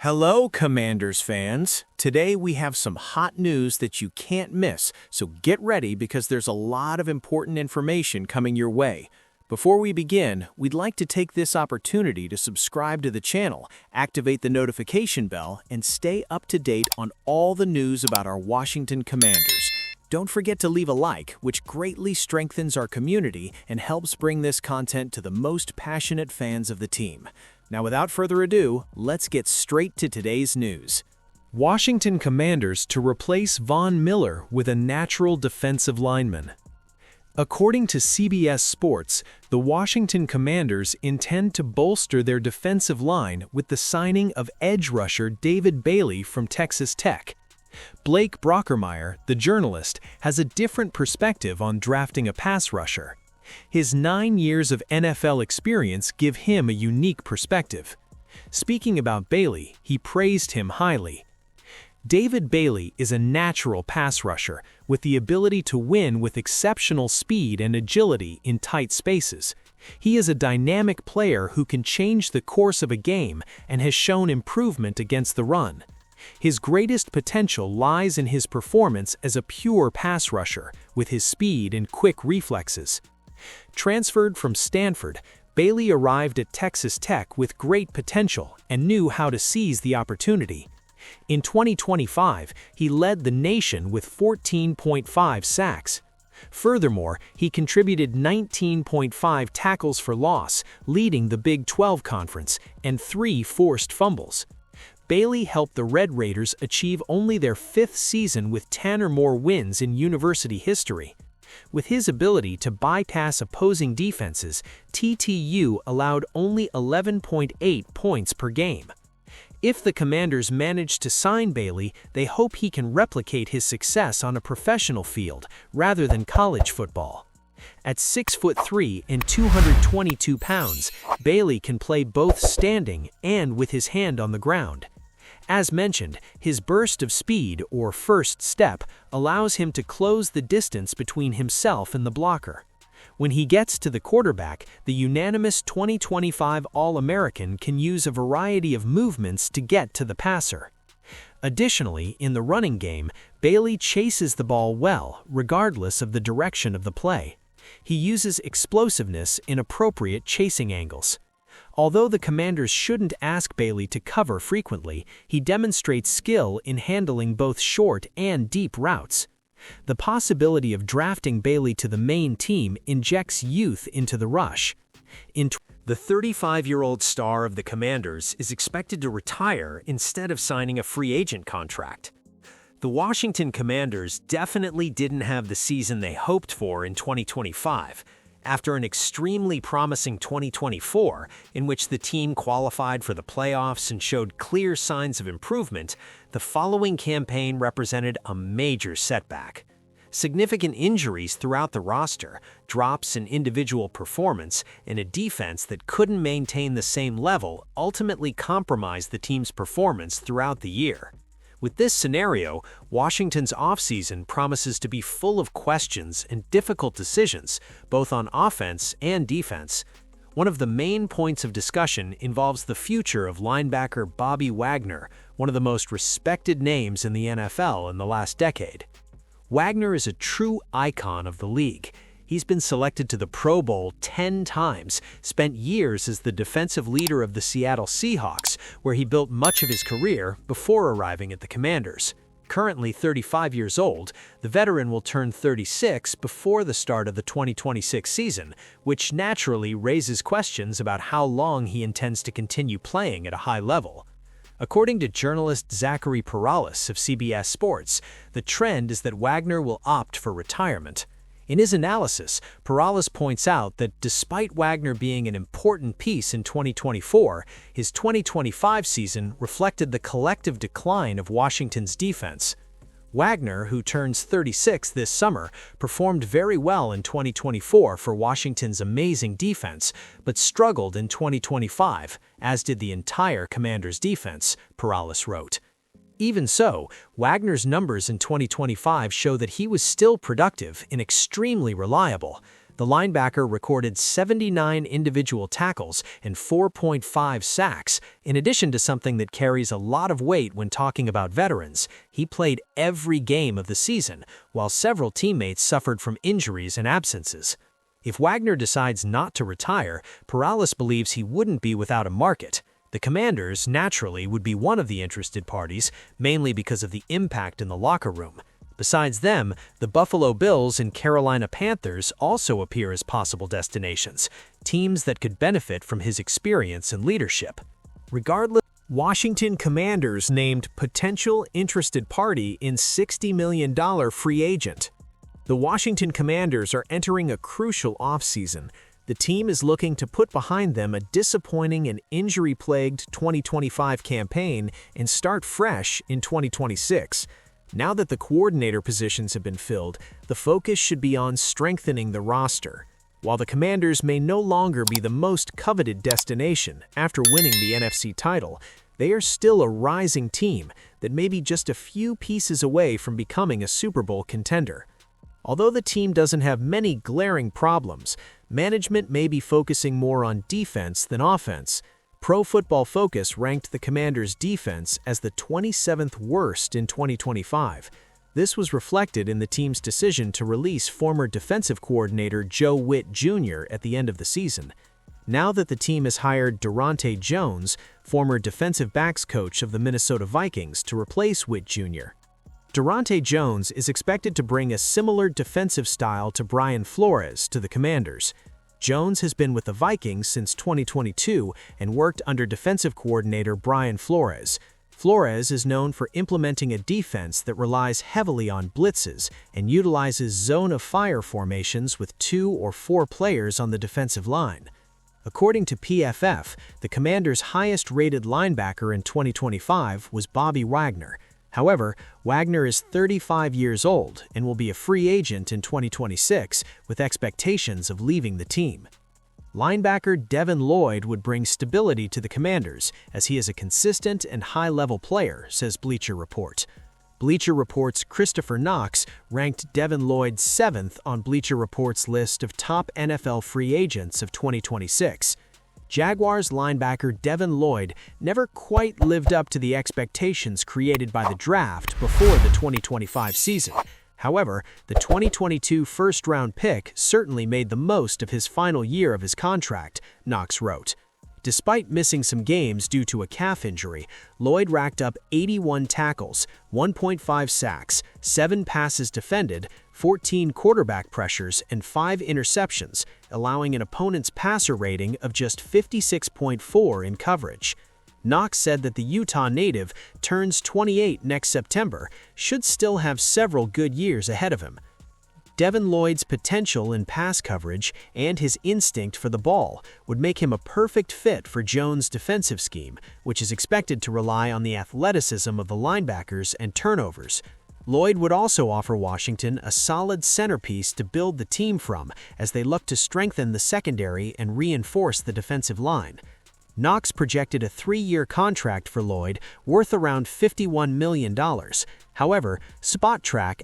Hello, Commanders fans. Today we have some hot news that you can't miss, so get ready because there's a lot of important information coming your way. Before we begin, we'd like to take this opportunity to subscribe to the channel, activate the notification bell, and stay up to date on all the news about our Washington Commanders. Don't forget to leave a like, which greatly strengthens our community and helps bring this content to the most passionate fans of the team. Now, without further ado, let's get straight to today's news. Washington Commanders to replace Von Miller with a natural defensive lineman. According to CBS Sports, the Washington Commanders intend to bolster their defensive line with the signing of edge rusher David Bailey from Texas Tech. Blake Brockermeyer, the journalist, has a different perspective on drafting a pass rusher. His 9 years of NFL experience give him a unique perspective. Speaking about Bailey, he praised him highly. David Bailey is a natural pass rusher with the ability to win with exceptional speed and agility in tight spaces. He is a dynamic player who can change the course of a game and has shown improvement against the run. His greatest potential lies in his performance as a pure pass rusher with his speed and quick reflexes. Transferred from Stanford, Bailey arrived at Texas Tech with great potential and knew how to seize the opportunity. In 2025, he led the nation with 14.5 sacks. Furthermore, he contributed 19.5 tackles for loss, leading the Big 12 Conference, and 3 forced fumbles. Bailey helped the Red Raiders achieve only their 5th season with 10 or more wins in university history. With his ability to bypass opposing defenses, TTU allowed only 11.8 points per game. If the Commanders manage to sign Bailey, they hope he can replicate his success on a professional field rather than college football. At 6'3" and 222 pounds, Bailey can play both standing and with his hand on the ground. As mentioned, his burst of speed, or first step, allows him to close the distance between himself and the blocker. When he gets to the quarterback, the unanimous 2025 All-American can use a variety of movements to get to the passer. Additionally, in the running game, Bailey chases the ball well, regardless of the direction of the play. He uses explosiveness in appropriate chasing angles. Although the Commanders shouldn't ask Bailey to cover frequently, he demonstrates skill in handling both short and deep routes. The possibility of drafting Bailey to the main team injects youth into the rush. The 35-year-old star of the Commanders is expected to retire instead of signing a free agent contract. The Washington Commanders definitely didn't have the season they hoped for in 2025. After an extremely promising 2024, in which the team qualified for the playoffs and showed clear signs of improvement, the following campaign represented a major setback. Significant injuries throughout the roster, drops in individual performance, and a defense that couldn't maintain the same level ultimately compromised the team's performance throughout the year. With this scenario, Washington's offseason promises to be full of questions and difficult decisions, both on offense and defense. One of the main points of discussion involves the future of linebacker Bobby Wagner, one of the most respected names in the NFL in the last decade. Wagner is a true icon of the league. He's been selected to the Pro Bowl 10 times, spent years as the defensive leader of the Seattle Seahawks, where he built much of his career before arriving at the Commanders. Currently 35 years old, the veteran will turn 36 before the start of the 2026 season, which naturally raises questions about how long he intends to continue playing at a high level. According to journalist Zachary Perales of CBS Sports, the trend is that Wagner will opt for retirement. In his analysis, Perales points out that despite Wagner being an important piece in 2024, his 2025 season reflected the collective decline of Washington's defense. Wagner, who turns 36 this summer, performed very well in 2024 for Washington's amazing defense, but struggled in 2025, as did the entire Commanders' defense, Perales wrote. Even so, Wagner's numbers in 2025 show that he was still productive and extremely reliable. The The linebacker recorded 79 individual tackles and 4.5 sacks. In addition to something that carries a lot of weight when talking about veterans, he played every game of the season, while several teammates suffered from injuries and absences. If Wagner decides not to retire, Perales believes he wouldn't be without a market. The Commanders, naturally, would be one of the interested parties, mainly because of the impact in the locker room. Besides them, the Buffalo Bills and Carolina Panthers also appear as possible destinations, teams that could benefit from his experience and leadership. Regardless, Washington Commanders named potential interested party in $60 million free agent. The Washington Commanders are entering a crucial offseason. The team is looking to put behind them a disappointing and injury-plagued 2025 campaign and start fresh in 2026. Now that the coordinator positions have been filled, the focus should be on strengthening the roster. While the Commanders may no longer be the most coveted destination after winning the NFC title, they are still a rising team that may be just a few pieces away from becoming a Super Bowl contender. Although the team doesn't have many glaring problems, management may be focusing more on defense than offense. Pro Football Focus ranked the Commanders' defense as the 27th worst in 2025. This was reflected in the team's decision to release former defensive coordinator Joe Witt Jr. at the end of the season. Now that the team has hired Durante Jones, former defensive backs coach of the Minnesota Vikings, to replace Witt Jr. Durante Jones is expected to bring a similar defensive style to Brian Flores to the Commanders. Jones has been with the Vikings since 2022 and worked under defensive coordinator Brian Flores. Flores is known for implementing a defense that relies heavily on blitzes and utilizes zone-of-fire formations with 2 or 4 players on the defensive line. According to PFF, the Commanders' highest-rated linebacker in 2025 was Bobby Wagner. However, Wagner is 35 years old and will be a free agent in 2026 with expectations of leaving the team. Linebacker Devin Lloyd would bring stability to the Commanders as he is a consistent and high-level player, says Bleacher Report. Bleacher Report's Christopher Knox ranked Devin Lloyd 7th on Bleacher Report's list of top NFL free agents of 2026. Jaguars linebacker Devin Lloyd never quite lived up to the expectations created by the draft before the 2025 season. However, the 2022 first-round pick certainly made the most of his final year of his contract, Knox wrote. Despite missing some games due to a calf injury, Lloyd racked up 81 tackles, 1.5 sacks, 7 passes defended, 14 quarterback pressures, and 5 interceptions, allowing an opponent's passer rating of just 56.4 in coverage. Knox said that the Utah native turns 28 next September, should still have several good years ahead of him. Devin Lloyd's potential in pass coverage and his instinct for the ball would make him a perfect fit for Jones' defensive scheme, which is expected to rely on the athleticism of the linebackers and turnovers. Lloyd would also offer Washington a solid centerpiece to build the team from as they look to strengthen the secondary and reinforce the defensive line. Knox projected a 3-year contract for Lloyd worth around $51 million. However, Spot Track